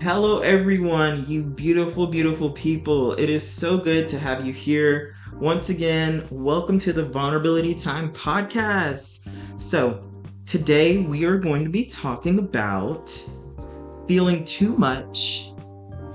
Hello, everyone, you beautiful, beautiful people. It is so good to have you here. Once again, welcome to the Vulnerability Time podcast. So, today we are going to be talking about feeling too much,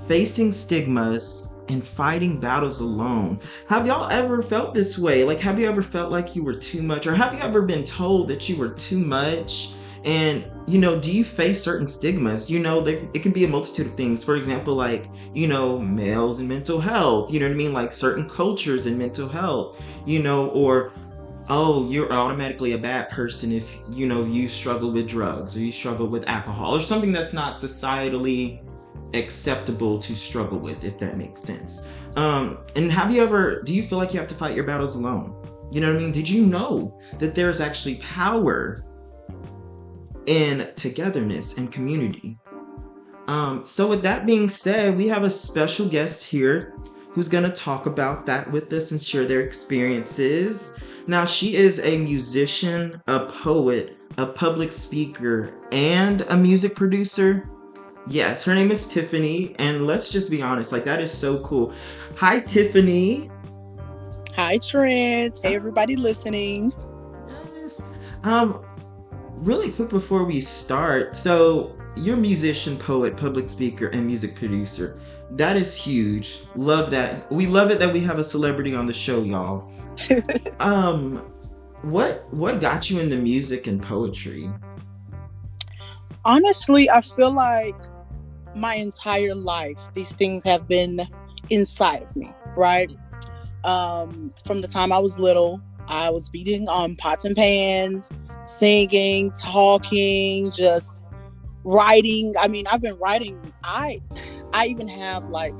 facing stigmas, and fighting battles alone. Have y'all ever felt this way? Like, have you ever felt like you were too much? Or have you ever been told that you were too much? And, do you face certain stigmas? It can be a multitude of things. For example, like, males and mental health, you know what I mean? Like certain cultures and mental health, or oh, you're automatically a bad person if you struggle with drugs or you struggle with alcohol or something that's not societally acceptable to struggle with, if that makes sense. And do you feel like you have to fight your battles alone? You know what I mean? Did you know that there's actually power in togetherness and community? So with that being said, we have a special guest here who's going to talk about that with us and share their experiences. Now, she is a musician, a poet, a public speaker, and a music producer. Yes, her name is Tiffany, and let's just be honest, like, that is so cool. Hi, Tiffany. Hi, Trent. Hey, everybody listening. Yes. Really quick before we start, so you're a musician, poet, public speaker, and music producer. That is huge. Love that. We love it that we have a celebrity on the show, y'all. What got you into music and poetry? Honestly, I feel like my entire life, these things have been inside of me, right? From the time I was little, I was beating on pots and pans, singing, talking, just writing. I mean, I've been writing. I even have like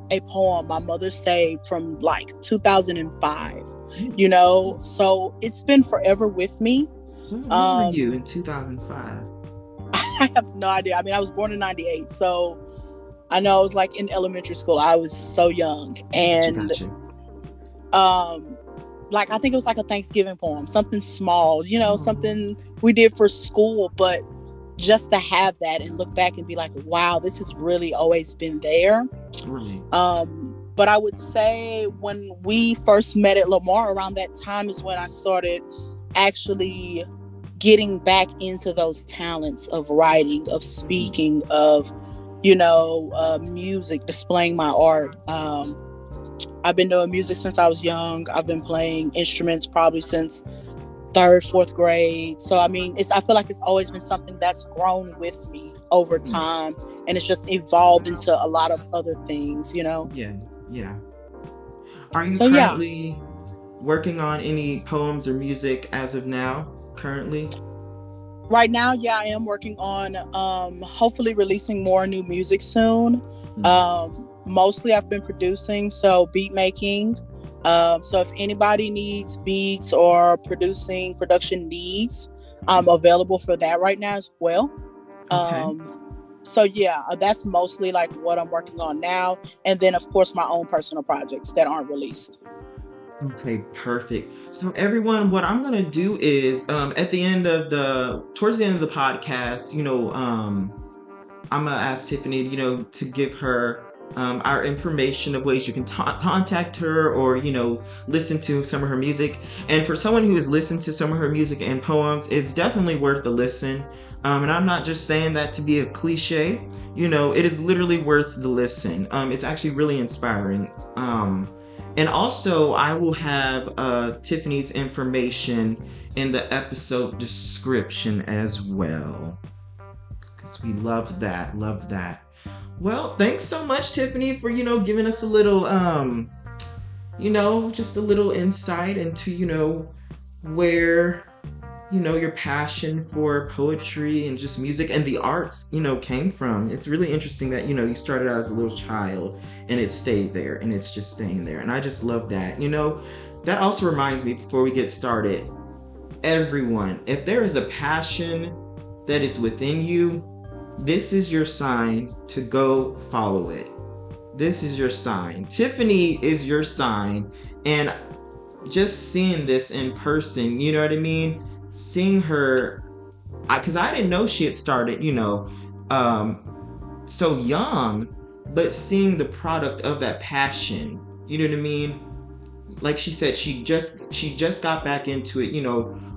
a poem my mother saved from like 2005, so it's been forever with me. Who were you in 2005? I have no idea. I mean, I was born in 98, so I know I was like in elementary school. I was so young. And Gotcha. like, I think it was like a Thanksgiving poem, something small, something we did for school, but just to have that and look back and be like, wow, this has really always been there. Right. But I would say when we first met at Lamar, around that time is when I started actually getting back into those talents of writing, of speaking, of, music, displaying my art. I've been doing music since I was young. I've been playing instruments probably since 3rd, 4th grade. So, I mean, I feel like it's always been something that's grown with me over time, and it's just evolved into a lot of other things, Yeah. Are you currently working on any poems or music as of now, currently? Right now, yeah, I am working on hopefully releasing more new music soon. Mostly I've been producing, so beat making. So if anybody needs beats or production needs, I'm available for that right now as well. Okay. So yeah, that's mostly like what I'm working on now. And then of course my own personal projects that aren't released. Okay, perfect. So everyone, what I'm gonna do is towards the end of the podcast, I'm gonna ask Tiffany, to give her our information of ways you can contact her or, listen to some of her music. And for someone who has listened to some of her music and poems, it's definitely worth the listen. And I'm not just saying that to be a cliche, it is literally worth the listen. It's actually really inspiring. And also, I will have Tiffany's information in the episode description as well, because we love that. Well, thanks so much, Tiffany, for giving us a little just a little insight into where your passion for poetry and just music and the arts came from. It's really interesting that you started out as a little child and it stayed there and it's just staying there, and I just love that. That also reminds me, before we get started, everyone, if there is a passion that is within you, this is your sign to go follow it. This is your sign. Tiffany is your sign. And just seeing this in person, you know what I mean? Seeing her, because I didn't know she had started, so young, but seeing the product of that passion. You know what I mean? Like she said, she just got back into it,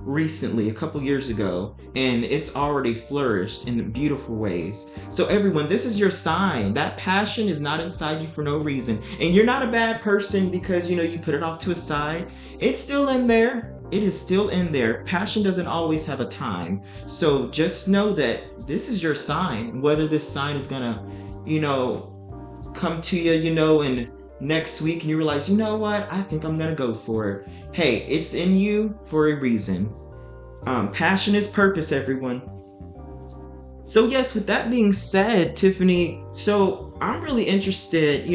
recently, a couple years ago, and it's already flourished in beautiful ways. So everyone, this is your sign. That passion is not inside you for no reason. And you're not a bad person because you put it off to a side. It's still in there. It is still in there. Passion doesn't always have a time. So just know that this is your sign. Whether this sign is gonna, you know, come to you, in next week and you realize, you know what, I think I'm gonna go for it. Hey, it's in you for a reason. Passion is purpose, everyone. So yes, with that being said, Tiffany, so I'm really interested,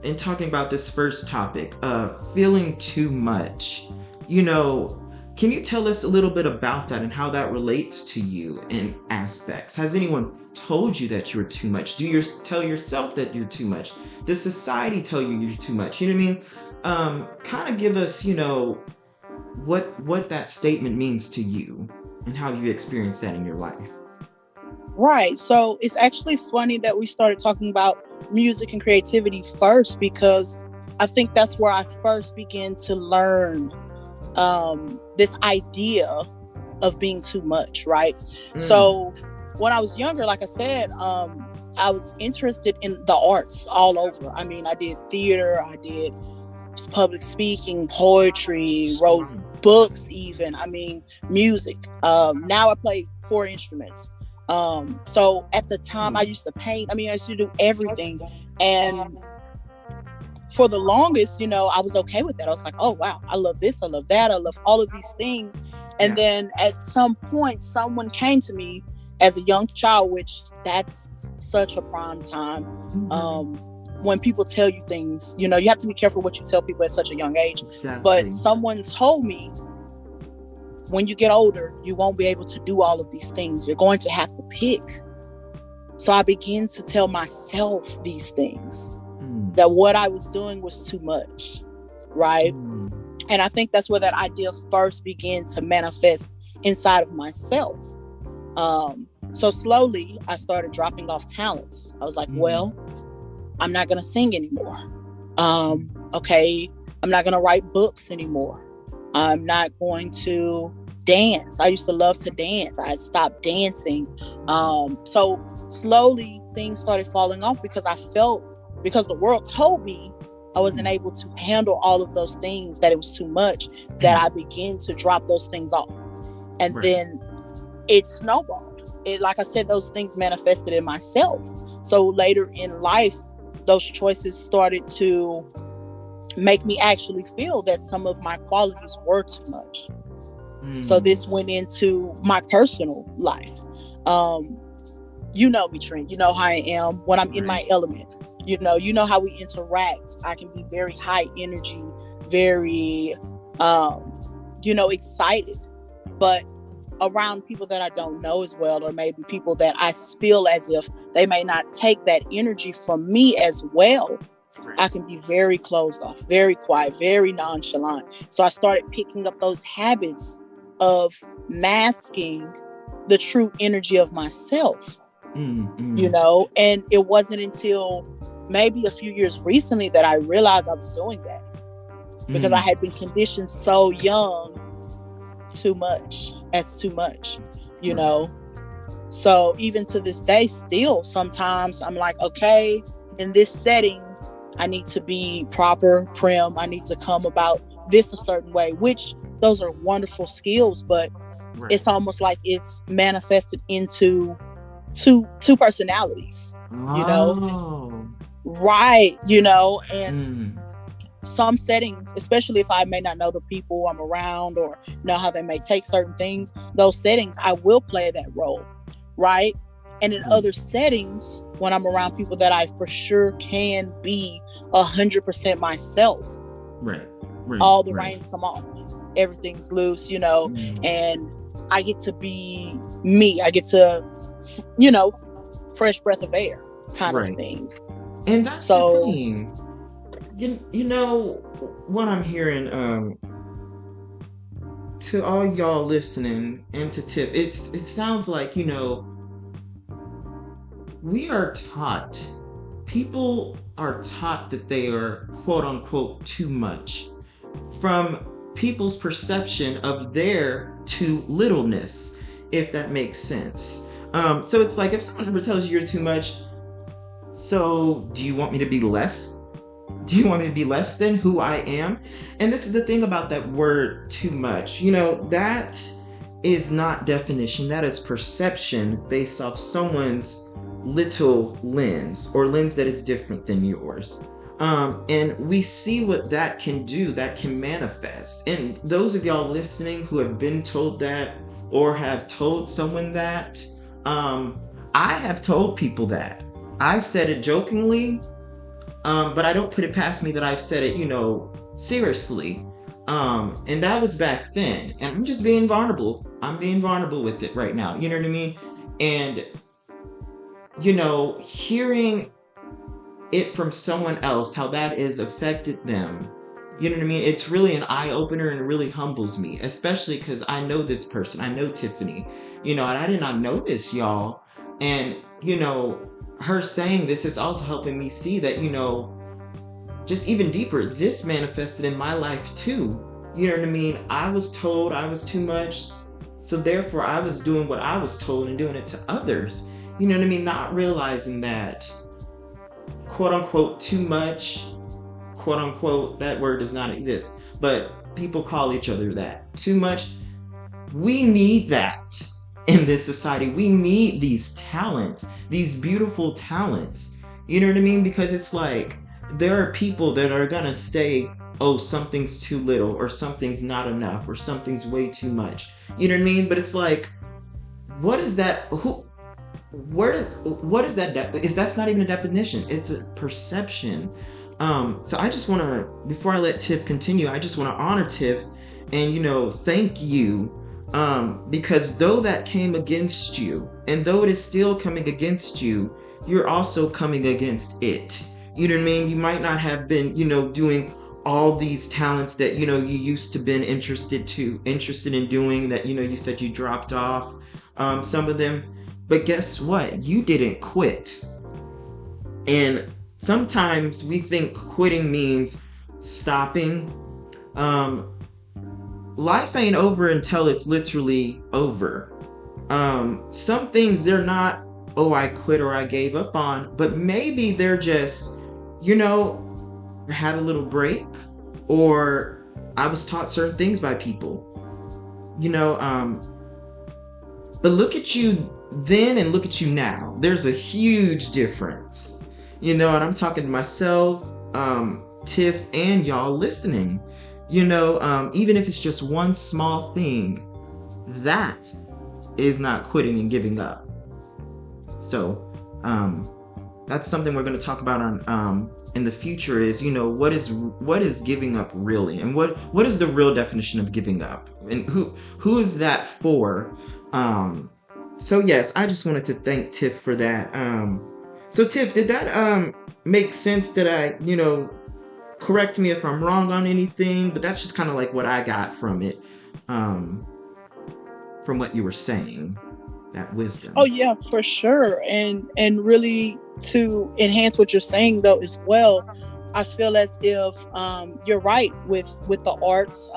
in talking about this first topic of feeling too much. You know, can you tell us a little bit about that and how that relates to you in aspects? Has anyone told you that you're too much? Do you tell yourself that you're too much? Does society tell you you're too much? You know what I mean? Kind of give us, what that statement means to you and how you experience that in your life. Right. So it's actually funny that we started talking about music and creativity first, because I think that's where I first began to learn this idea of being too much. Right. So when I was younger, like I said, I was interested in the arts all over. I mean, I did theater, I did public speaking, poetry, wrote books, even. I mean, music. Now I play 4 instruments. So at the time I used to paint. I mean, I used to do everything. And for the longest, I was okay with that. I was like, oh, wow, I love this. I love that. I love all of these things. And then at some point, someone came to me as a young child, which that's such a prime time. When people tell you things, you have to be careful what you tell people at such a young age. Exactly. But someone told me, when you get older, you won't be able to do all of these things. You're going to have to pick. So I began to tell myself these things, that what I was doing was too much, right? And I think that's where that idea first began to manifest inside of myself. So slowly I started dropping off talents. I was like, well, I'm not going to sing anymore. Okay, I'm not going to write books anymore. I'm not going to dance. I used to love to dance. I stopped dancing. So slowly things started falling off because the world told me I wasn't able to handle all of those things, that it was too much, that I began to drop those things off. And then it snowballed. Like I said, those things manifested in myself. So later in life, those choices started to make me actually feel that some of my qualities were too much. So this went into my personal life. You know me, Trent. You know how I am when I'm in my element. You know how we interact. I can be very high energy, very, excited. But around people that I don't know as well, or maybe people that I feel as if they may not take that energy from me as well, I can be very closed off, very quiet, very nonchalant. So I started picking up those habits of masking the true energy of myself, and it wasn't until maybe a few years recently that I realized I was doing that, because I had been conditioned so young too much. So even to this day, still sometimes I'm like, okay, in this setting I need to be proper, prim, I need to come about this a certain way, which those are wonderful skills, but it's almost like it's manifested into two personalities, right, and some settings, especially if I may not know the people I'm around or know how they may take certain things, those settings I will play that role, right? And in other settings, when I'm around people that I for sure can be 100% myself, all the reins come off, everything's loose, and I get to be me. I get to, fresh breath of air kind of thing. And that's the thing. You know what I'm hearing, to all y'all listening, and to Tiff, it sounds like, we are taught, people are taught that they are quote unquote too much from people's perception of their too littleness, if that makes sense. So it's like if someone ever tells you you're too much, so do you want me to be less? Do you want me to be less than who I am? And this is the thing about that word too much. That is not definition, that is perception based off someone's little lens or lens that is different than yours. And we see what that can do, that can manifest. And those of y'all listening who have been told that or have told someone that, I have told people that. I've said it jokingly, but I don't put it past me that I've said it, seriously. And that was back then. And I'm just being vulnerable. I'm being vulnerable with it right now. You know what I mean? And, hearing it from someone else, how that has affected them, you know what I mean? It's really an eye opener and it really humbles me, especially because I know this person. I know Tiffany, and I did not know this, y'all. And, her saying this is also helping me see that, just even deeper, this manifested in my life too. You know what I mean? I was told I was too much, so therefore I was doing what I was told and doing it to others. You know what I mean? Not realizing that, quote unquote, too much, quote unquote, that word does not exist, but people call each other that. Too much. We need that in this society. We need these talents, these beautiful talents. You know what I mean? Because it's like, there are people that are gonna say, oh, something's too little, or something's not enough, or something's way too much. You know what I mean? But it's like, what is that? What is that? That's not even a definition. It's a perception. So I just want to, before I let Tiff continue, I just want to honor Tiff and, thank you. Because though that came against you, and though it is still coming against you, you're also coming against it. You know what I mean? You might not have been, doing all these talents that, you used to been interested in doing, that, you said you dropped off, some of them. But guess what? You didn't quit. And sometimes we think quitting means stopping. Life ain't over until it's literally over. Some things, they're not, oh, I quit or I gave up on, but maybe they're just, had a little break, or I was taught certain things by people, but look at you then and look at you now. There's a huge difference, and I'm talking to myself, Tiff, and y'all listening. Even if it's just one small thing, that is not quitting and giving up. So, that's something we're going to talk about on in the future is, what is giving up really, and what is the real definition of giving up, and who is that for? So yes, I just wanted to thank Tiff for that. So Tiff, did that make sense? That I, correct me if I'm wrong on anything, but that's just kind of like what I got from it, from what you were saying, that wisdom. Oh yeah, for sure. And really, to enhance what you're saying though as well, I feel as if you're right with the arts.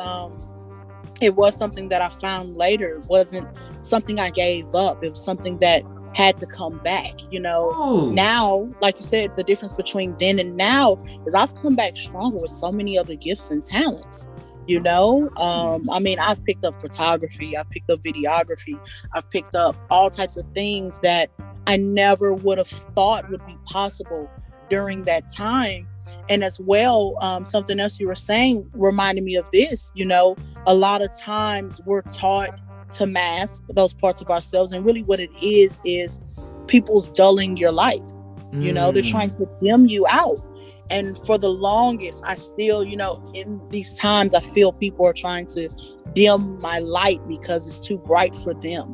It was something that I found later. It wasn't something I gave up. It was something that had to come back. Oh. Now, like you said, the difference between then and now is I've come back stronger with so many other gifts and talents. I mean, I've picked up photography, I've picked up videography, I've picked up all types of things that I never would have thought would be possible during that time. And as well, something else you were saying reminded me of this. A lot of times we're taught to mask those parts of ourselves, and really what it is people's dulling your light. They're trying to dim you out. And for the longest, I still, in these times, I feel people are trying to dim my light because it's too bright for them.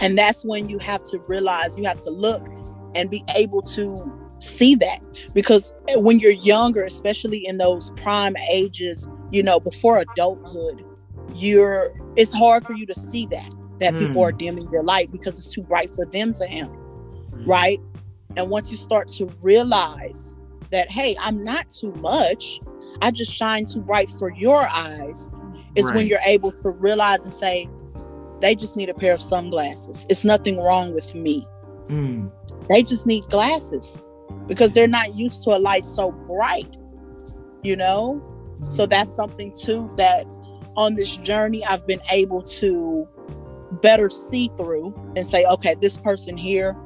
And that's when you have to realize, you have to look and be able to see that. Because when you're younger, especially in those prime ages, before adulthood, it's hard for you to see that. that people are Mm. dimming their light because it's too bright for them to handle, Mm. right? And once you start to realize that, hey, I'm not too much, I just shine too bright for your eyes, is when Right. you're able to realize and say, they just need a pair of sunglasses. It's nothing wrong with me. Mm. They just need glasses because they're not Yes. used to a light so bright, you know? So Mm. that's something too that on this journey I've been able to better see through and say, okay, this person here,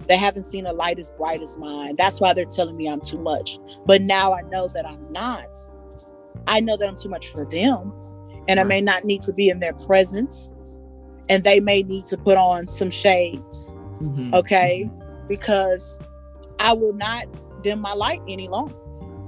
they haven't seen a light as bright as mine. That's why they're telling me I'm too much. But now I know that I'm not. I know that I'm too much for them. And I may Right. not need to be in their presence. And they may need to put on some shades. Mhm. Okay. Mhm. Because I will not dim my light any longer.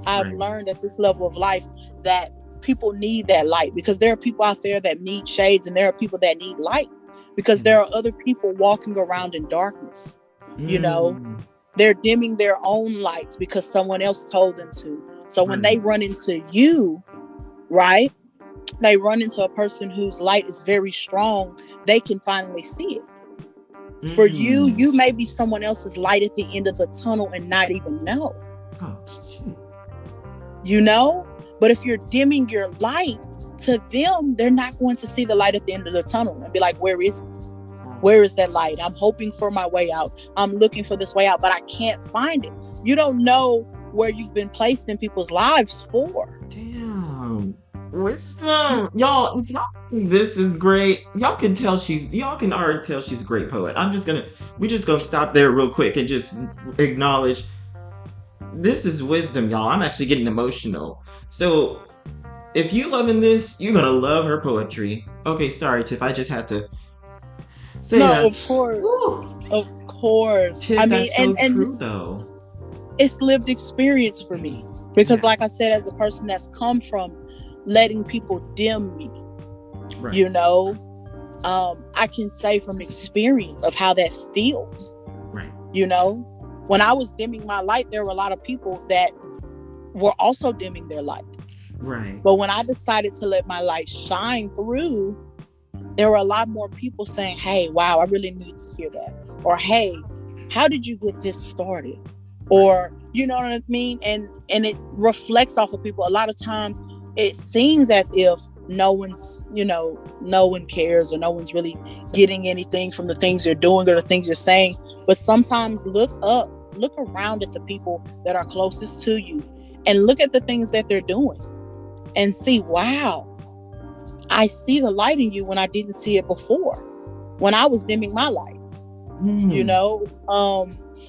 I've Right. learned at this level of life that people need that light, because there are people out there that need shades and there are people that need light, because there are Yes. other people walking around in darkness. You know, Mm. they're dimming their own lights because someone else told them to. So when they Right. run into you, right, they run into a person whose light is very strong, they can finally see it. For you, Mm. you may be someone else's light at the end of the tunnel and not even know, Oh shit. you know? But if you're dimming your light, to them, they're not going to see the light at the end of the tunnel and be like, where is it? Where is that light? I'm hoping for my way out. I'm looking for this way out, but I can't find it. You don't know where you've been placed in people's lives for. Damn. Wisdom. Y'all, if y'all think this is great, y'all can already tell she's a great poet. We just gonna stop there real quick and just acknowledge this is wisdom, y'all. I'm actually getting emotional. So if you loving this, you're gonna love her poetry. Okay, sorry, Tiff. I just had to say No, that. of course. Whew. Of course. I Tiff, mean, that's so and true though. it's lived experience for me. Because Yeah. like I said, as a person that's come from letting people dim me, Right. you know, I can say from experience of how that feels. Right. You know, when I was dimming my light, there were a lot of people that were also dimming their light. Right. But when I decided to let my light shine through, there were a lot more people saying, hey, wow, I really needed to hear that. Or, hey, how did you get this started? Or, you know what I mean? And it reflects off of people. A lot of times it seems as if no one cares, or no one's really getting anything from the things you're doing or the things you're saying. But sometimes look around at the people that are closest to you and look at the things that they're doing and see, wow, I see the light in you when I didn't see it before, when I was dimming my light. You know,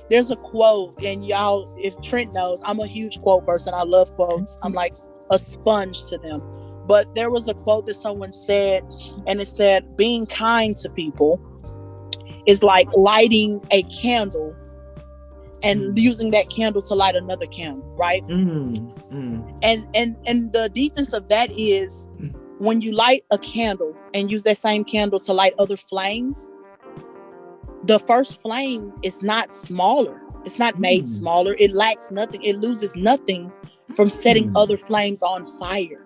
there's a quote, and y'all, if Trent knows, I'm a huge quote person. I love quotes. I'm like a sponge to them. But there was a quote that someone said, and it said, being kind to people is like lighting a candle and using that candle to light another candle, right? And the deepness of that is when you light a candle and use that same candle to light other flames, the first flame is not smaller. It's not made smaller. It lacks nothing. It loses nothing from setting other flames on fire.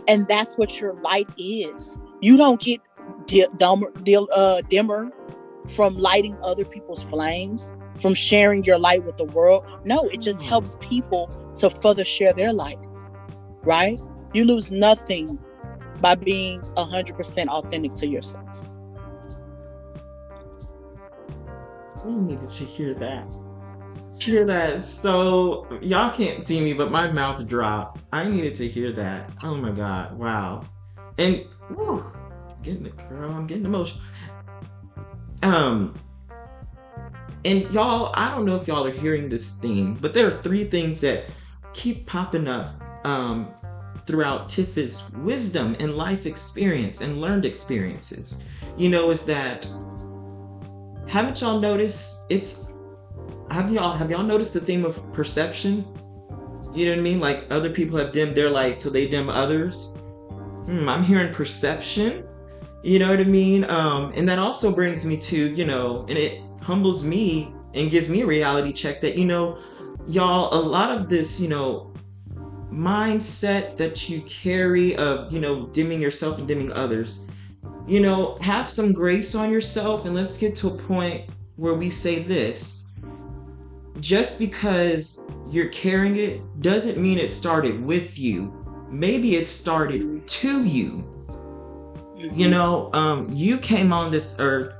And that's what your light is. You don't get dimmer from lighting other people's flames, from sharing your light with the world. No, it just helps people to further share their light, right? You lose nothing by being 100% authentic to yourself. I needed to hear that. Hear that. So y'all can't see me, but my mouth dropped. I needed to hear that. Oh my god! Wow. And whew, I'm getting emotional. And y'all, I don't know if y'all are hearing this theme, but there are three things that keep popping up throughout Tiff's wisdom and life experience and learned experiences. You know, is that, haven't y'all noticed have y'all noticed the theme of perception? You know what I mean? Like other people have dimmed their light, so they dim others. I'm hearing perception. You know what I mean? And that also brings me to, and it humbles me and gives me a reality check that, y'all, a lot of this, mindset that you carry of, dimming yourself and dimming others, Have some grace on yourself, and let's get to a point where we say this. Just because you're carrying it doesn't mean it started with you. Maybe it started to you. You came on this earth,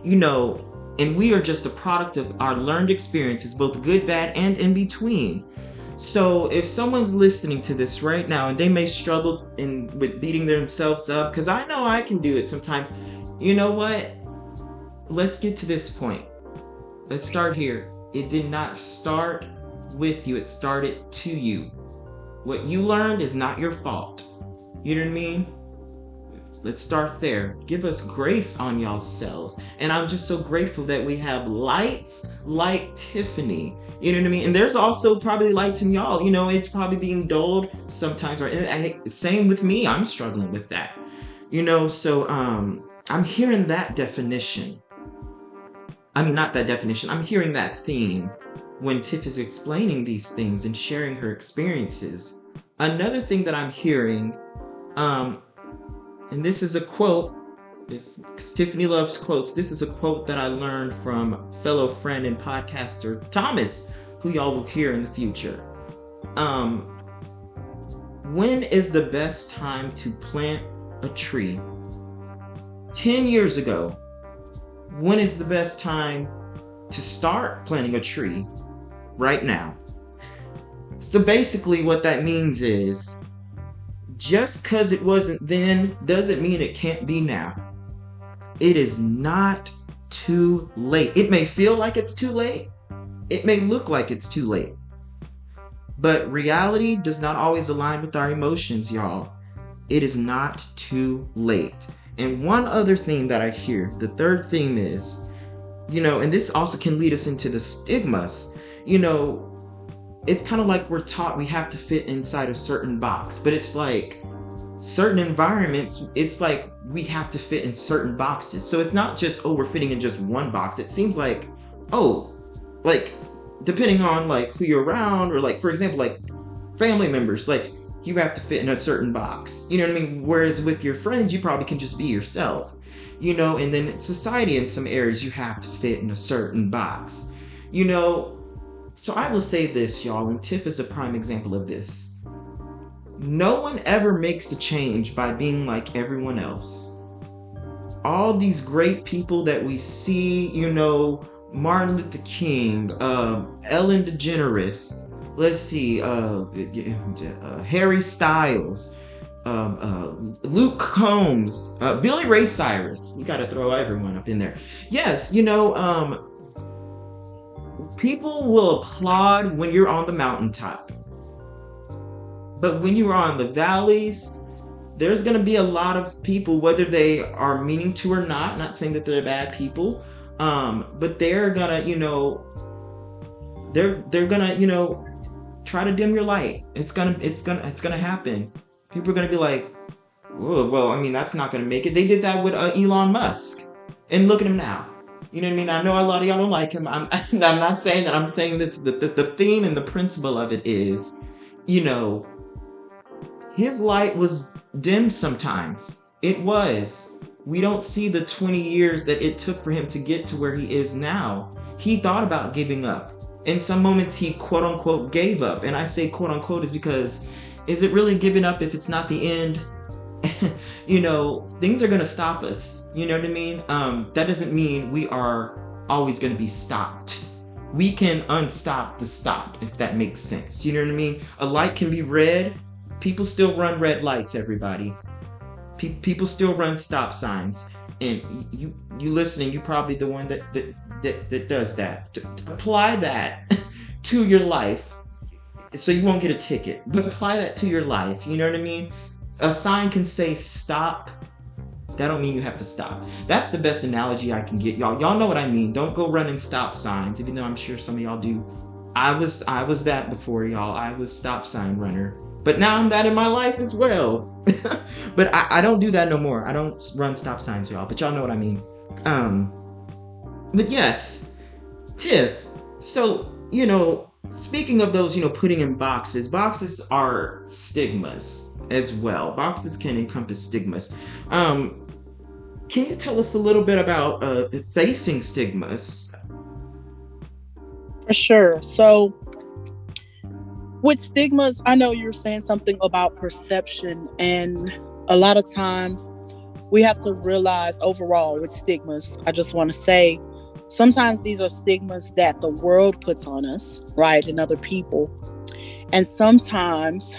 and we are just a product of our learned experiences, both good, bad, and in between. So if someone's listening to this right now and they may struggle with beating themselves up, because I know I can do it sometimes, you know what? Let's get to this point. Let's start here. It did not start with you, it started to you. What you learned is not your fault. You know what I mean? Let's start there. Give us grace on yourselves. And I'm just so grateful that we have lights like Tiffany. You know what I mean? And there's also probably lights in y'all. It's probably being dulled sometimes. Right? And same with me. I'm struggling with that. So I'm hearing that definition. I mean, not that definition. I'm hearing that theme when Tiff is explaining these things and sharing her experiences. Another thing that I'm hearing, and this is a quote, because Tiffany loves quotes. This is a quote that I learned from fellow friend and podcaster Thomas, who y'all will hear in the future. When is the best time to plant a tree? 10 years ago. When is the best time to start planting a tree? Right now. So basically what that means is, just because it wasn't then doesn't mean it can't be now. It is not too late. It may feel like it's too late. It may look like it's too late. But reality does not always align with our emotions, y'all. It is not too late. And one other theme that I hear, the third theme is, and this also can lead us into the stigmas. It's kind of like we're taught we have to fit inside a certain box, but it's like certain environments, it's like we have to fit in certain boxes. So it's not just, we're fitting in just one box. It seems like, depending on who you're around, or for example, family members, you have to fit in a certain box. You know what I mean? Whereas with your friends, you probably can just be yourself. And then in society, in some areas, you have to fit in a certain box. So I will say this, y'all, and Tiff is a prime example of this. No one ever makes a change by being like everyone else. All these great people that we see, Martin Luther King, Ellen DeGeneres, let's see, Harry Styles, Luke Combs, Billy Ray Cyrus. You got to throw everyone up in there. Yes, people will applaud when you're on the mountaintop. But when you're on the valleys, there's going to be a lot of people, whether they are meaning to or not saying that they're bad people, but they're going to, they're going to, try to dim your light. It's going to happen. People are going to be like, whoa, well, I mean, that's not going to make it. They did that with Elon Musk. And look at him now. You know what I mean? I know a lot of y'all don't like him. I'm not saying that. I'm saying that's the theme and the principle of it is, his light was dimmed sometimes. It was. We don't see the 20 years that it took for him to get to where he is now. He thought about giving up. In some moments, he quote unquote gave up. And I say quote unquote is because, is it really giving up if it's not the end? Things are going to stop us. You know what I mean? That doesn't mean we are always going to be stopped. We can unstop the stop, if that makes sense. You know what I mean? A light can be red. People still run red lights, everybody. People still run stop signs. And you listening, you're probably the one that does that. Apply that to your life so you won't get a ticket. But apply that to your life. You know what I mean? A sign can say stop. That don't mean you have to stop. That's the best analogy I can get, y'all. Y'all know what I mean. Don't go running stop signs, even though I'm sure some of y'all do. I was that before, y'all. I was stop sign runner. But now I'm that in my life as well. But I don't do that no more. I don't run stop signs, y'all. But y'all know what I mean. But yes, Tiff. So, speaking of those, putting in boxes are stigmas as well. Boxes can encompass stigmas. can you tell us a little bit about facing stigmas? For sure. So with stigmas, I know you're saying something about perception, and a lot of times we have to realize overall with stigmas, I just want to say sometimes these are stigmas that the world puts on us, right, and other people. And sometimes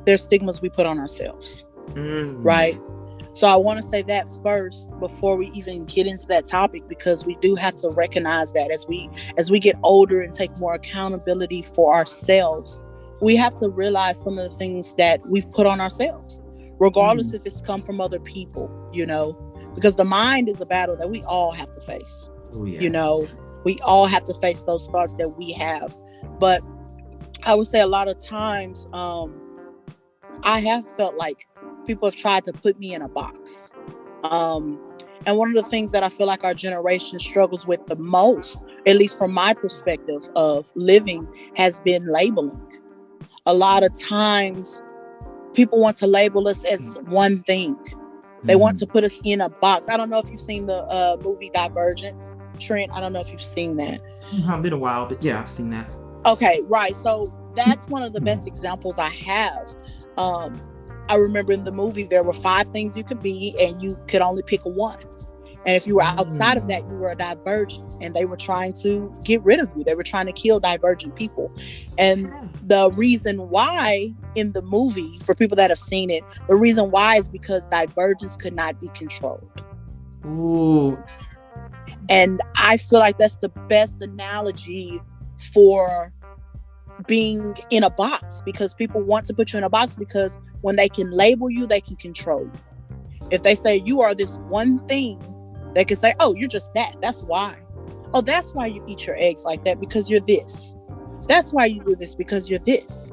they're stigmas we put on ourselves, right? So I want to say that first before we even get into that topic, because we do have to recognize that as we get older and take more accountability for ourselves, we have to realize some of the things that we've put on ourselves, regardless if it's come from other people, because the mind is a battle that we all have to face. Oh, yeah. We all have to face those thoughts that we have. But I would say a lot of times, I have felt like people have tried to put me in a box. And one of the things that I feel like our generation struggles with the most, at least from my perspective of living, has been labeling. A lot of times people want to label us as one thing. They want to put us in a box. I don't know if you've seen the movie Divergent, Trent. I don't know if you've seen that. It's been a while, but yeah, I've seen that. Okay, right. So that's one of the best examples I have. I remember in the movie, there were 5 things you could be, and you could only pick one. And if you were outside of that, you were a divergent, and they were trying to get rid of you. They were trying to kill divergent people. And the reason why in the movie, for people that have seen it, the reason why is because divergence could not be controlled. Ooh. And I feel like that's the best analogy for being in a box, because people want to put you in a box, because when they can label you, they can control you. If they say you are this one thing, they can say, oh, you're just that. That's why. Oh, that's why you eat your eggs like that, because you're this. That's why you do this, because you're this.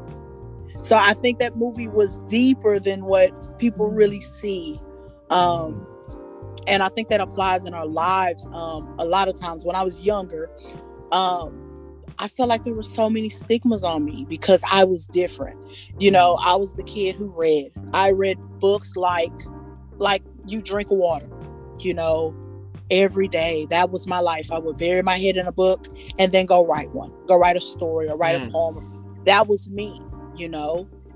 So I think that movie was deeper than what people really see. And I think that applies in our lives. A lot of times when I was younger, I felt like there were so many stigmas on me because I was different. I was the kid who read. I read books like you drink water, every day. That was my life. I would bury my head in a book and then go write a story or write a poem. That was me,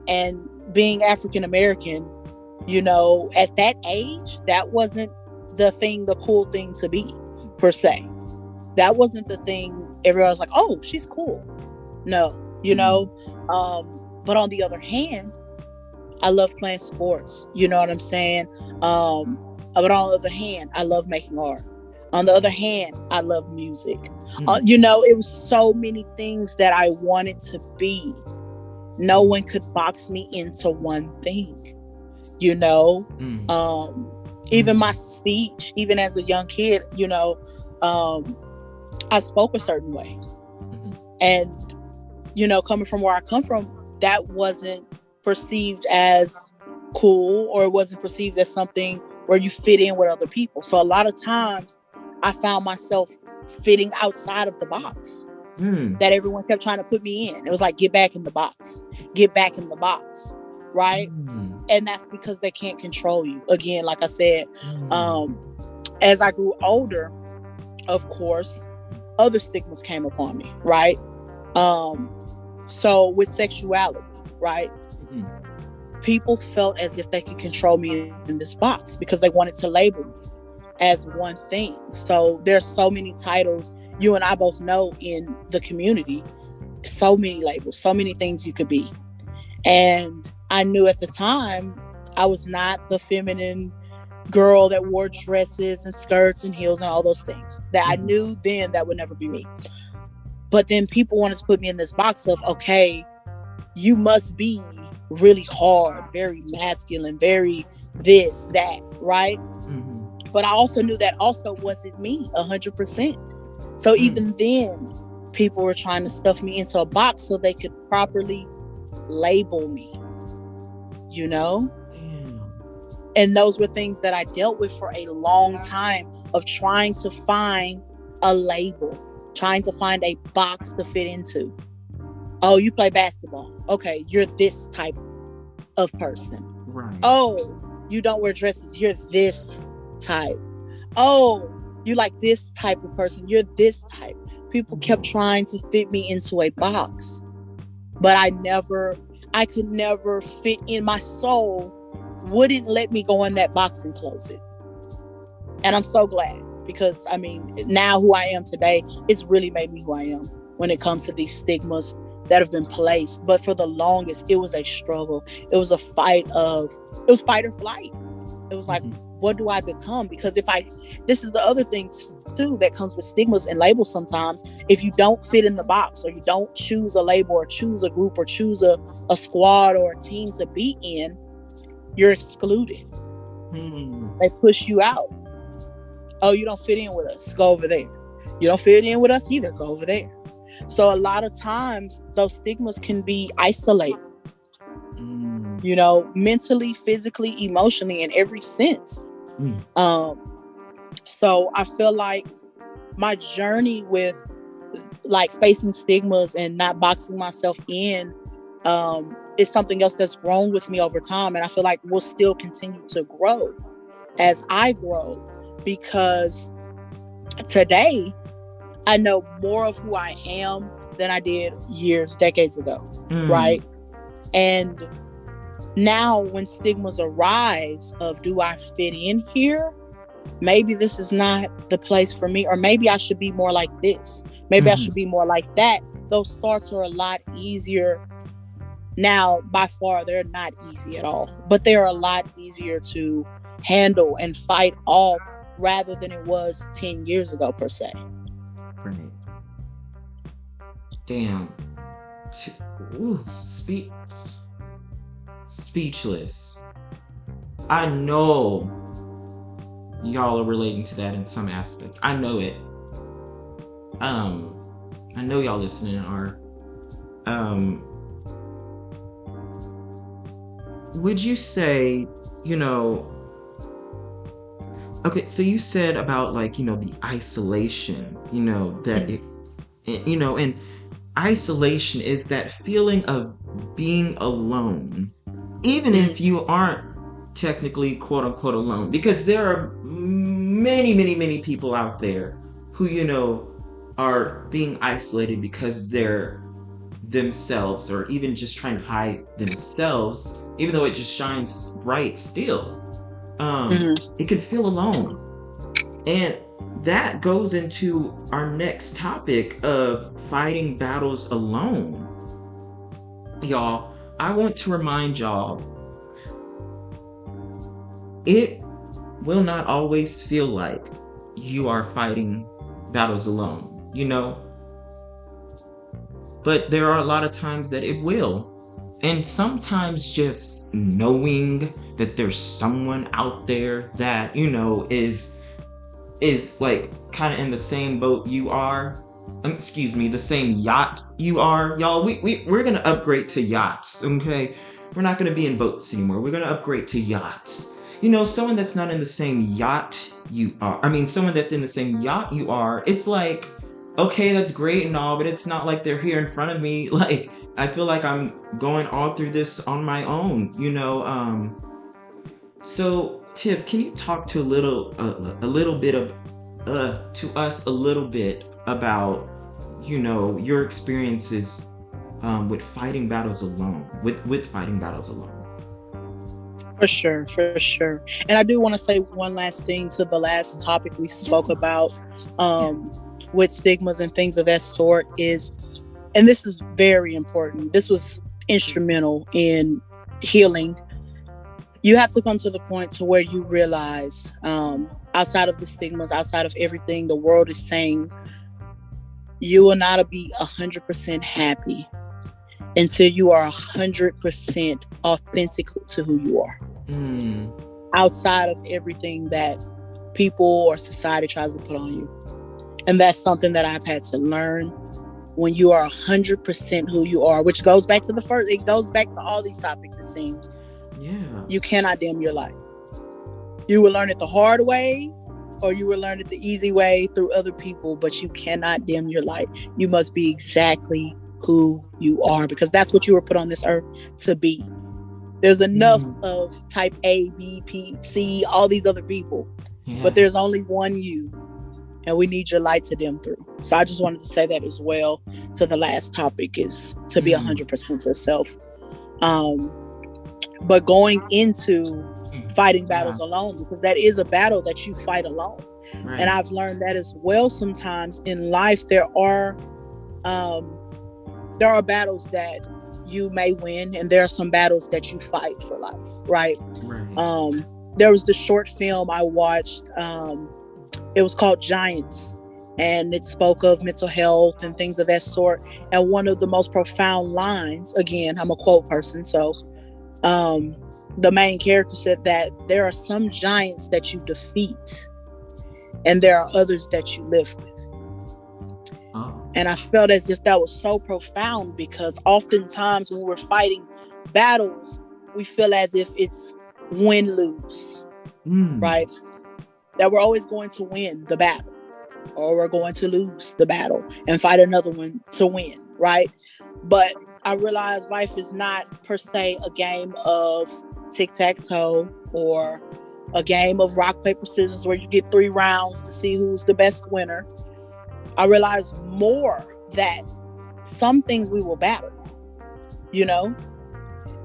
and being African American, at that age, that wasn't the cool thing to be, per se. That wasn't the thing everyone was like, oh, she's cool. No, but on the other hand, I love playing sports. You know what I'm saying? But on the other hand, I love making art. On the other hand, I love music. It was so many things that I wanted to be. No one could box me into one thing, even my speech, even as a young kid, I spoke a certain way. And, coming from where I come from, that wasn't perceived as cool, or it wasn't perceived as something where you fit in with other people. So a lot of times I found myself fitting outside of the box that everyone kept trying to put me in. It was like, get back in the box, right? And that's because they can't control you. Again, like I said, as I grew older, of course, other stigmas came upon me, right? So with sexuality, right? People felt as if they could control me in this box because they wanted to label me as one thing. So there's so many titles, you and I both know, in the community, so many labels, so many things you could be. And I knew at the time I was not the feminine girl that wore dresses and skirts and heels and all those things. That I knew then that would never be me. But then people wanted to put me in this box of, okay, you must be really hard, very masculine, very this, that, right? But I also knew that also wasn't me 100%. So even then, people were trying to stuff me into a box so they could properly label me, And those were things that I dealt with for a long time, of trying to find a label, trying to find a box to fit into. Oh, you play basketball. Okay, you're this type of person. Right. Oh, you don't wear dresses. You're this type. Oh, you like this type of person. You're this type. People kept trying to fit me into a box, but I could never fit in. My soul wouldn't let me go in that box and close it. And I'm so glad, because I mean, now who I am today, it's really made me who I am when it comes to these stigmas that have been placed. But for the longest, it was a struggle. It was fight or flight. It was like, what do I become? Because this is the other thing too that comes with stigmas and labels sometimes. If you don't fit in the box, or you don't choose a label, or choose a group, or choose a squad or a team to be in, you're excluded. They push you out. Oh, you don't fit in with us, go over there. You don't fit in with us either, go over there. So a lot of times those stigmas can be isolated, you know, mentally, physically, emotionally, in every sense. So I feel like my journey with like facing stigmas and not boxing myself in is something else that's grown with me over time. And I feel like will still continue to grow as I grow, because today I know more of who I am than I did decades ago. Right. And now when stigmas arise of, do I fit in here? Maybe this is not the place for me, or maybe I should be more like this. Maybe I should be more like that. Those thoughts are a lot easier now. By far, they're not easy at all, but they're a lot easier to handle and fight off rather than it was 10 years ago, per se. Right. Damn. Speechless. I know y'all are relating to that in some aspect. I know it. I know y'all listening are. Would you say, you know, okay, so you said about, like, you know, the isolation, you know, that it, you know, and isolation is that feeling of being alone, even if you aren't technically quote unquote alone, because there are many people out there who, you know, are being isolated because they're themselves, or even just trying to hide themselves, even though it just shines bright still. It can feel alone. And that goes into our next topic of fighting battles alone. Y'all, I want to remind y'all, it will not always feel like you are fighting battles alone, you know? But there are a lot of times that it will. And sometimes just knowing that there's someone out there that, you know, is like kind of in the same boat you are. The same yacht you are. Y'all, we're going to upgrade to yachts, okay? We're not going to be in boats anymore. We're going to upgrade to yachts. You know, someone that's not in the same yacht you are. I mean, someone that's in the same yacht you are, it's like, okay, that's great and all, but it's not like they're here in front of me. Like, I feel like I'm going all through this on my own, you know. So Tiff, can you talk to a little bit of to us a little bit about, you know, your experiences with fighting battles alone, with fighting battles alone? For sure. And I do want to say one last thing to the last topic we spoke about with stigmas and things of that sort is, and this is very important, this was instrumental in healing. You have to come to the point to where you realize, outside of the stigmas, outside of everything the world is saying, you will not be 100% happy until you are 100% authentic to who you are. Outside of everything that people or society tries to put on you. And that's something that I've had to learn. When you are 100% who you are, which goes back to it goes back to all these topics, it seems. Yeah. You cannot dim your light. You will learn it the hard way, or you will learn it the easy way through other people, but you cannot dim your light. You must be exactly who you are, because that's what you were put on this earth to be. There's enough of type A, B, P, C, all these other people. but Yeah. there's only one you, and we need your light to dim through. So I just wanted to say that as well. To the last topic is to be Mm. 100% yourself. But going into fighting Yeah. battles alone, because that is a battle that you fight alone. And Right. I've learned that as well. Sometimes in life, um, there are battles that you may win, and there are some battles that you fight for life, right? Right. There was this short film I watched. It was called Giants, and it spoke of mental health and things of that sort. And one of the most profound lines, again, I'm a quote person, so the main character said that there are some giants that you defeat, and there are others that you live with. Oh. And I felt as if that was so profound, because oftentimes when we're fighting battles, we feel as if it's win-lose, Mm. right? That we're always going to win the battle, or we're going to lose the battle and fight another one to win, right? But I realized life is not per se a game of tic-tac-toe or a game of rock, paper, scissors where you get 3 rounds to see who's the best winner. I realized more that some things we will battle, you know,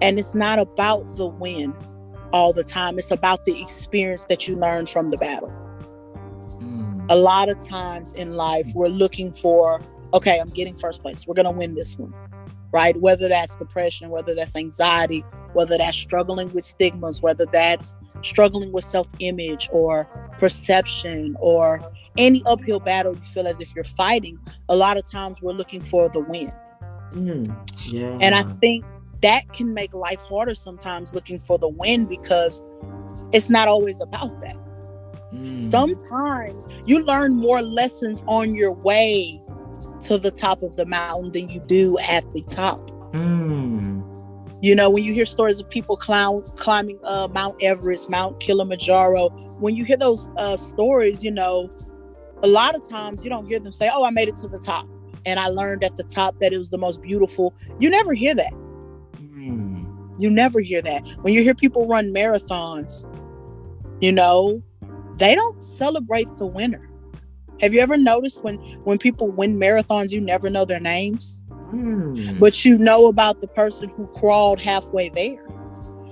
and it's not about the win all the time. It's about the experience that you learn from the battle. Mm. A lot of times in life, we're looking for, okay, I'm getting first place. We're going to win this one, right? Whether that's depression, whether that's anxiety, whether that's struggling with stigmas, whether that's struggling with self-image or perception, or any uphill battle you feel as if you're fighting, a lot of times we're looking for the win. Yeah. And I think that can make life harder sometimes, looking for the win, because it's not always about that. Sometimes you learn more lessons on your way to the top of the mountain than you do at the top. You know, when you hear stories of people climbing Mount Everest, Mount Kilimanjaro, when you hear those stories, you know, a lot of times you don't hear them say, oh, I made it to the top and I learned at the top that it was the most beautiful. You never hear that. You never hear that. When you hear people run marathons, you know, they don't celebrate the winner. Have you ever noticed when people win marathons, you never know their names? But you know about the person who crawled halfway there.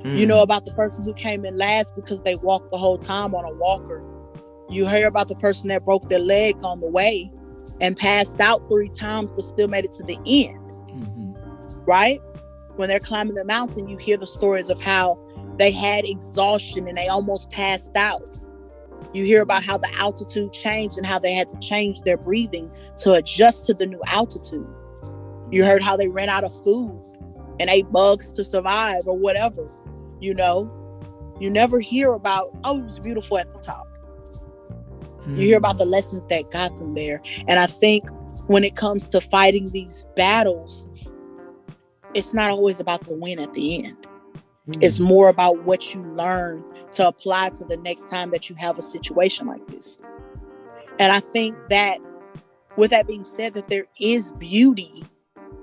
You know about the person who came in last because they walked the whole time on a walker. You hear about the person that broke their leg on the way and passed out 3 times but still made it to the end. Right? When they're climbing the mountain, you hear the stories of how they had exhaustion and they almost passed out. You hear about how the altitude changed and how they had to change their breathing to adjust to the new altitude. You heard how they ran out of food and ate bugs to survive or whatever. You know, you never hear about, oh, it was beautiful at the top. You hear about the lessons that got them there. And I think when it comes to fighting these battles, it's not always about the win at the end. It's more about what you learn to apply to the next time that you have a situation like this. And I think that, with that being said, that there is beauty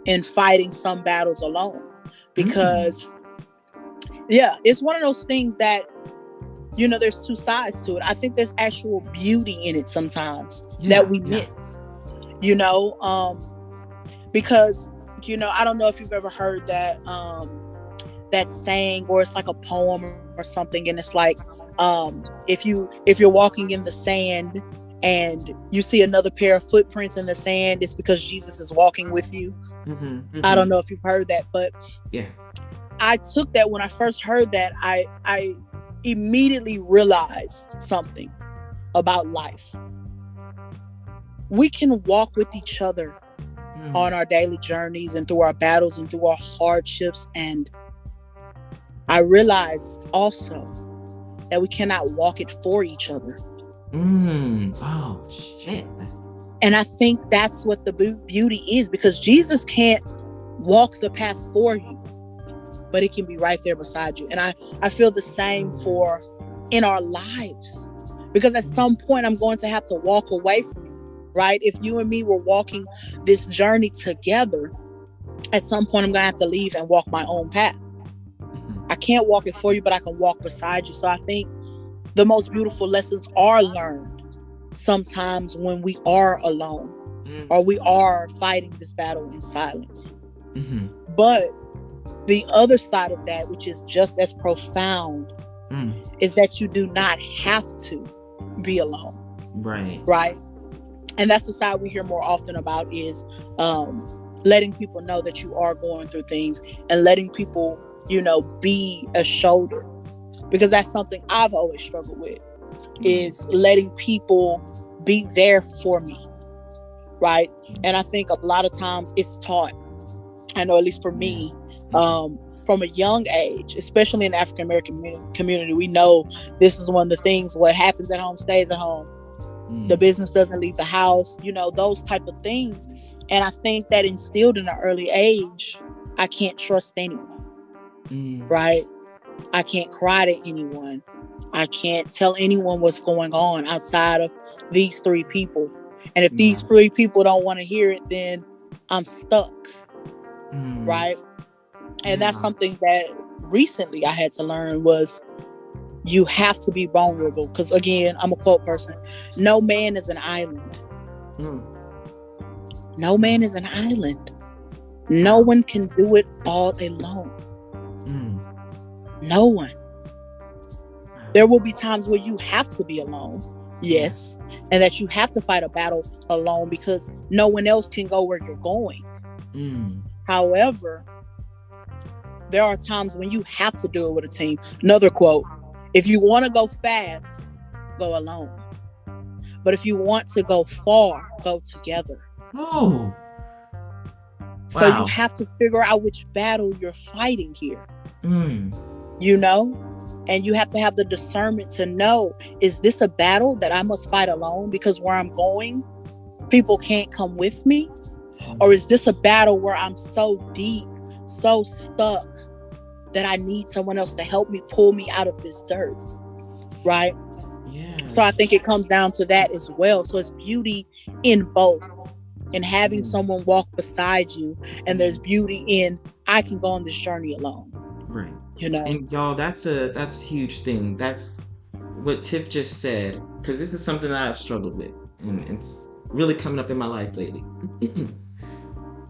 in fighting some battles alone. Because, yeah, it's one of those things that, you know, there's 2 sides to it. I think there's actual beauty in it sometimes that we miss, you know, because, you know, I don't know if you've ever heard that saying, or it's like a poem or something, and it's like, if you're walking in the sand and you see another pair of footprints in the sand, it's because Jesus is walking with you. I don't know if you've heard that, but yeah, I took that. When I first heard that, I immediately realized something about life. We can walk with each other on our daily journeys and through our battles and through our hardships, and I realized also that we cannot walk it for each other. Oh, shit. And I think that's what the beauty is, because Jesus can't walk the path for you, but it can be right there beside you. And I feel the same for in our lives, because at some point I'm going to have to walk away from you, right? If you and me were walking this journey together, at some point I'm going to have to leave and walk my own path. I can't walk it for you, but I can walk beside you. So I think the most beautiful lessons are learned sometimes when we are alone or we are fighting this battle in silence. Mm-hmm. But the other side of that, which is just as profound, is that you do not have to be alone. Right. And that's the side we hear more often about, is letting people know that you are going through things, and letting people, be a shoulder. Because that's something I've always struggled with, is letting people be there for me. Right. And I think a lot of times it's taught, I know at least for me, from a young age, especially in the African American community, we know this is one of the things: what happens at home stays at home. The business doesn't leave the house, those type of things. And I think that instilled in an early age, I can't trust anyone. Right? I can't cry to anyone. I can't tell anyone what's going on outside of these 3 people. And if these 3 people don't want to hear it, then I'm stuck. Right? And that's something that recently I had to learn, was you have to be vulnerable. Because again, I'm a quote person. No man is an island. No man is an island. No one can do it all alone. No one. There will be times where you have to be alone. Yes. And that you have to fight a battle alone because no one else can go where you're going. However, there are times when you have to do it with a team. Another quote: if you want to go fast, go alone. But if you want to go far, go together. Oh. So you have to figure out which battle you're fighting here. And you have to have the discernment to know, is this a battle that I must fight alone because where I'm going, people can't come with me? Or is this a battle where I'm so deep, so stuck, that I need someone else to help me pull me out of this dirt? Right? Yeah. So I think it comes down to that as well. So it's beauty in both, in having someone walk beside you, and there's beauty in, I can go on this journey alone. Right. And y'all, that's a huge thing. That's what Tiff just said, because this is something that I've struggled with, and it's really coming up in my life lately.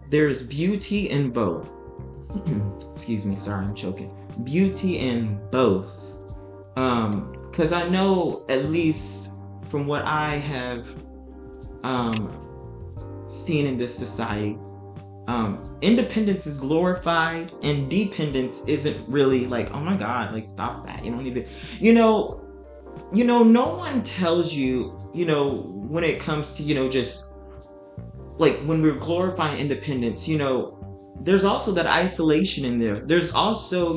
There's beauty in both. Excuse me, sorry, I'm choking. Beauty in both. Because I know, at least from what I have seen in this society, independence is glorified, and dependence isn't really like, oh my God, like, stop that. You don't need to, no one tells you, when it comes to, just like when we're glorifying independence, there's also that isolation in there. There's also,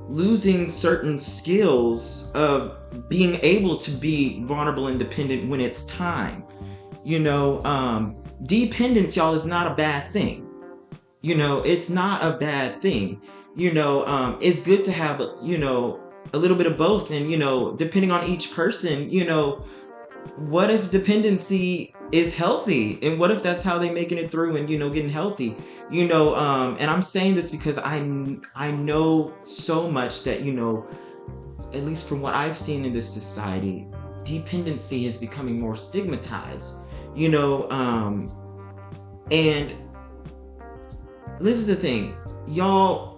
losing certain skills of being able to be vulnerable, independent when it's time. Dependence, y'all, is not a bad thing. It's not a bad thing. It's good to have, a little bit of both. And, depending on each person, what if dependency is healthy? And what if that's how they're making it through and, getting healthy? And I'm saying this because I know so much that, at least from what I've seen in this society, dependency is becoming more stigmatized. And this is the thing, y'all,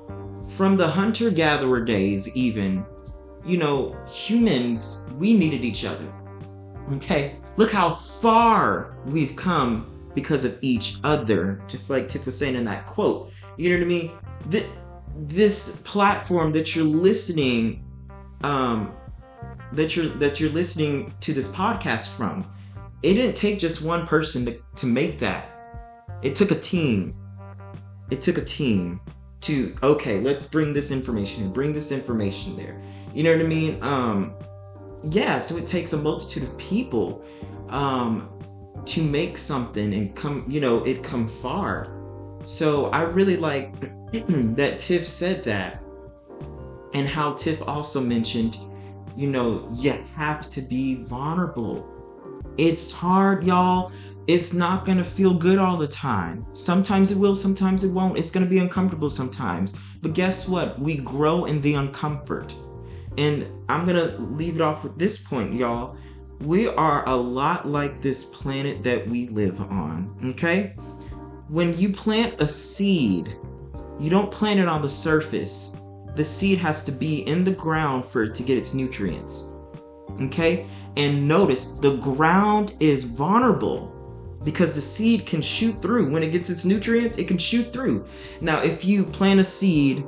from the hunter-gatherer days even, humans, we needed each other. Okay? Look how far we've come because of each other. Just like Tiff was saying in that quote. You know what I mean? This platform that you're listening, that you're listening to this podcast from, it didn't take just one person to make that. It took a team. It took a team to, okay, let's bring this information and bring this information there. You know what I mean? So it takes a multitude of people to make something and come far. So I really like that Tiff said that, and how Tiff also mentioned, you have to be vulnerable. It's hard, y'all. It's not gonna feel good all the time. Sometimes it will, sometimes it won't. It's gonna be uncomfortable sometimes. But guess what? We grow in the uncomfort. And I'm gonna leave it off with this point, y'all. We are a lot like this planet that we live on, okay? When you plant a seed, you don't plant it on the surface. The seed has to be in the ground for it to get its nutrients, okay? And notice the ground is vulnerable because the seed can shoot through. When it gets its nutrients, it can shoot through. Now, if you plant a seed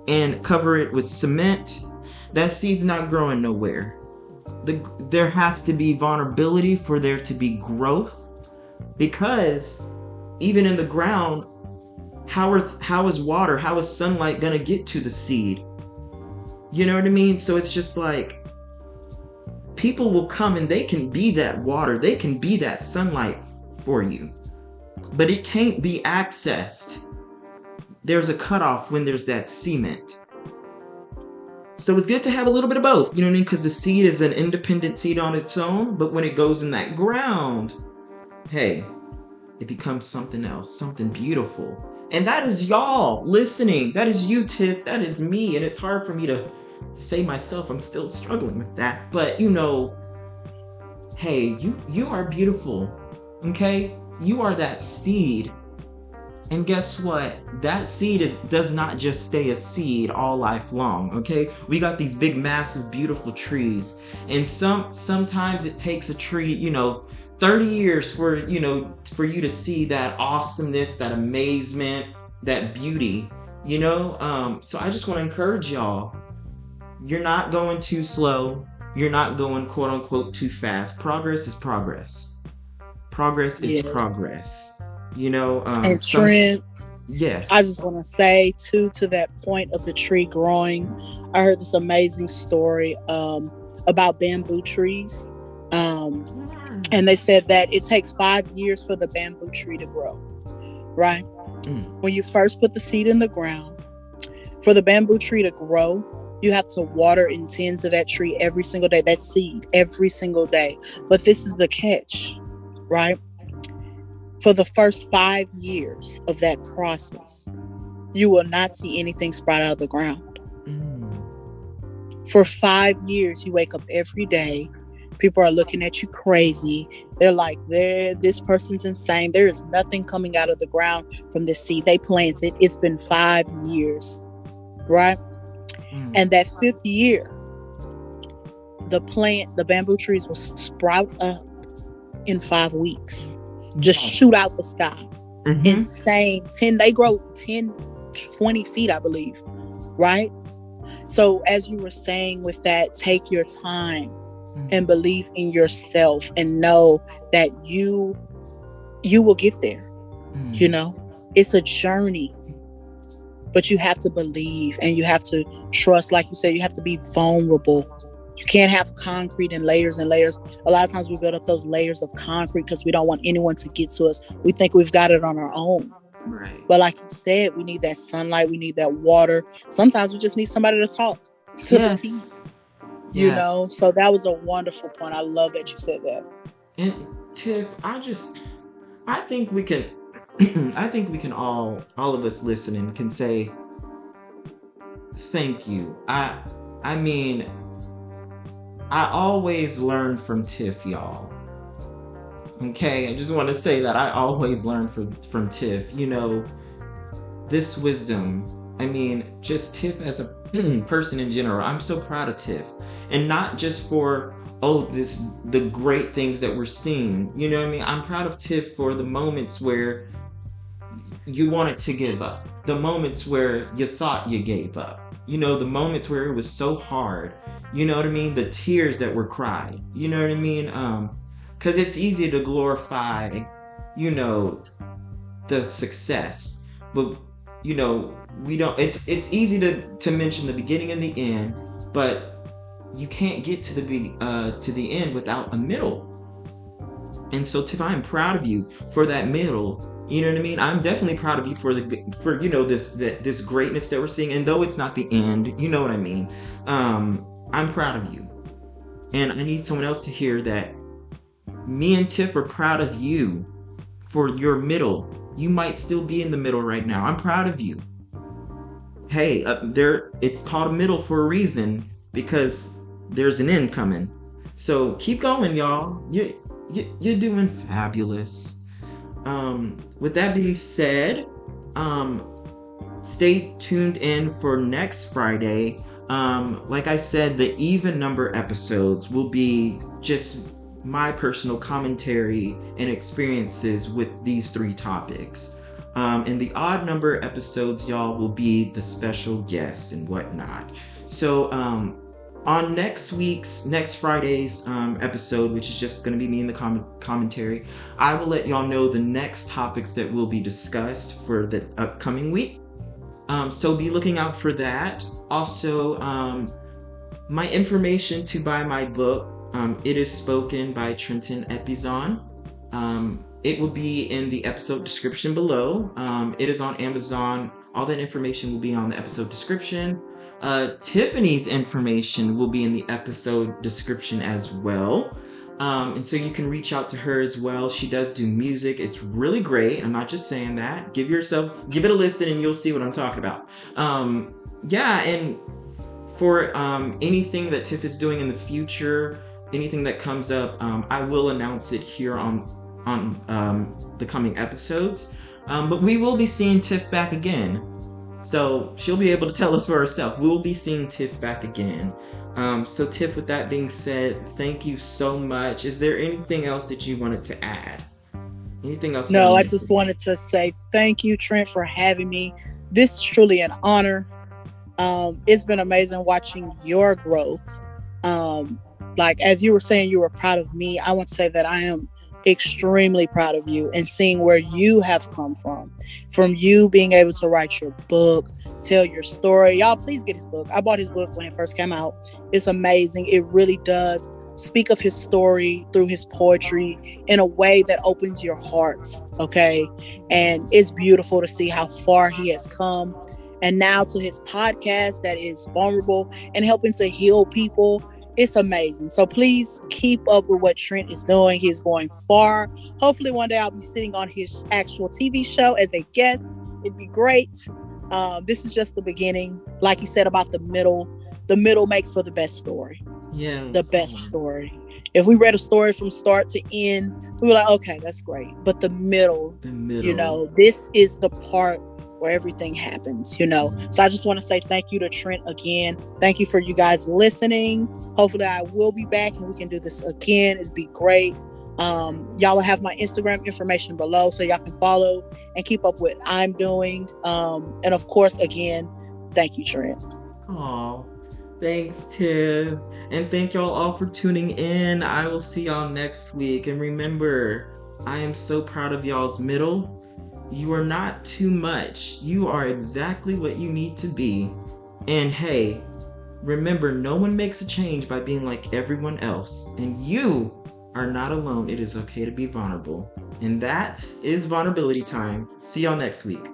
and cover it with cement, that seed's not growing nowhere. There has to be vulnerability for there to be growth, because even in the ground, how is water, how is sunlight gonna get to the seed? You know what I mean? So it's just like, people will come and they can be that water, they can be that sunlight for you, but it can't be accessed. There's a cutoff when there's that cement. So it's good to have a little bit of both, you know what I mean? Because the seed is an independent seed on its own, but when it goes in that ground, hey, it becomes something else, something beautiful. And that is y'all listening. That is you, Tiff. That is me. And it's hard for me to say myself. I'm still struggling with that. But hey, you are beautiful. Okay? You are that seed. And guess what? That seed does not just stay a seed all life long, okay? We got these big, massive, beautiful trees. And sometimes it takes a tree, 30 years for you to see that awesomeness, that amazement, that beauty, So I just want to encourage y'all. You're not going too slow. You're not going, quote unquote, too fast. Progress is progress. Progress is progress. And Trent, yes. I just want to say too, to that point of the tree growing, I heard this amazing story about bamboo trees. And they said that it takes 5 years for the bamboo tree to grow, right? When you first put the seed in the ground, for the bamboo tree to grow, you have to water and tend to that tree every single day, that seed, every single day. But this is the catch, right? For the first 5 years of that process, you will not see anything sprout out of the ground. For 5 years, you wake up every day. People are looking at you crazy. They're like, this person's insane. There is nothing coming out of the ground from this seed they planted. It's been 5 years, right? And that 5th year, the bamboo trees will sprout up in 5 weeks. Just shoot out the sky. Insane. They grow 10, 20 feet, I believe. Right? So as you were saying with that, take your time and believe in yourself and know that you will get there. It's a journey, but you have to believe and you have to trust. Like you said, you have to be vulnerable. You can't have concrete and layers and layers. A lot of times we build up those layers of concrete because we don't want anyone to get to us. We think we've got it on our own. Right. But like you said, we need that sunlight. We need that water. Sometimes we just need somebody to talk to the seed. So that was a wonderful point. I love that you said that. And Tiff, I think we can, all of us listening can say, thank you. I mean, I always learn from Tiff, y'all. Okay, I just want to say that I always learn from Tiff. This wisdom. I mean, just Tiff as a person in general. I'm so proud of Tiff, and not just for the great things that we're seeing. You know what I mean? I'm proud of Tiff for the moments where you wanted to give up, the moments where you thought you gave up. The moments where it was so hard. You know what I mean? The tears that were cried. You know what I mean? Because it's easy to glorify, the success. But, we don't, it's easy to mention the beginning and the end, but you can't get to the end without a middle. And so, Tiff, I am proud of you for that middle. You know what I mean? I'm definitely proud of you for this greatness that we're seeing. And though it's not the end, you know what I mean? I'm proud of you. And I need someone else to hear that me and Tiff are proud of you for your middle. You might still be in the middle right now. I'm proud of you. Hey, it's called a middle for a reason. because there's an end coming. So keep going, y'all. You're doing fabulous. With that being said, stay tuned in for next Friday. Like I said, the even number episodes will be just my personal commentary and experiences with these three topics. And the odd number episodes, y'all, will be the special guests and whatnot. So, on next Friday's episode, which is just going to be me in the commentary, I will let y'all know the next topics that will be discussed for the upcoming week. So be looking out for that. Also, my information to buy my book, It Is Spoken by Trenton Epizon. It will be in the episode description below. It is on Amazon. All that information will be on the episode description. Tiffany's information will be in the episode description as well. And so you can reach out to her as well. She does do music. It's really great. I'm not just saying that. Give it a listen and you'll see what I'm talking about. Yeah, and for anything that Tiff is doing in the future, anything that comes up, I will announce it here on the coming episodes. But we will be seeing Tiff back again. So she'll be able to tell us for herself. We will be seeing Tiff back again. So Tiff, with that being said, thank you so much. Is there anything else that you wanted to add? Anything else? No, I just wanted to say thank you, Trent, for having me. This is truly an honor. It's been amazing watching your growth. Like, as you were saying, you were proud of me. I want to say that I am extremely proud of you, and seeing where you have come from you being able to write your book, tell your story. Y'all, please get his book. I bought his book when it first came out. It's amazing. It really does speak of his story through his poetry in a way that opens your heart. Okay. And it's beautiful to see how far he has come. And now to his podcast that is vulnerable and helping to heal people. It's amazing. So please keep up with what Trent is doing. He's going far. Hopefully one day I'll be sitting on his actual TV show as a guest. It'd be great. This is just the beginning. Like you said about the middle makes for the best story. Yeah. The best story. If we read a story from start to end, we were like, okay, that's great. But the middle, you know, this is the part where everything happens, you know. So I just want to say thank you to Trent again. Thank you for you guys listening. Hopefully I will be back and we can do this again. It'd be great. Y'all will have my Instagram information below so y'all can follow and keep up with what I'm doing. And of course, again, thank you, Trent. Aw, thanks, Tiff. And thank y'all all for tuning in. I will see y'all next week. And remember, I am so proud of y'all's middle. You are not too much. You are exactly what you need to be. And hey, remember, no one makes a change by being like everyone else. And you are not alone. It is okay to be vulnerable. And that is vulnerability time. See y'all next week.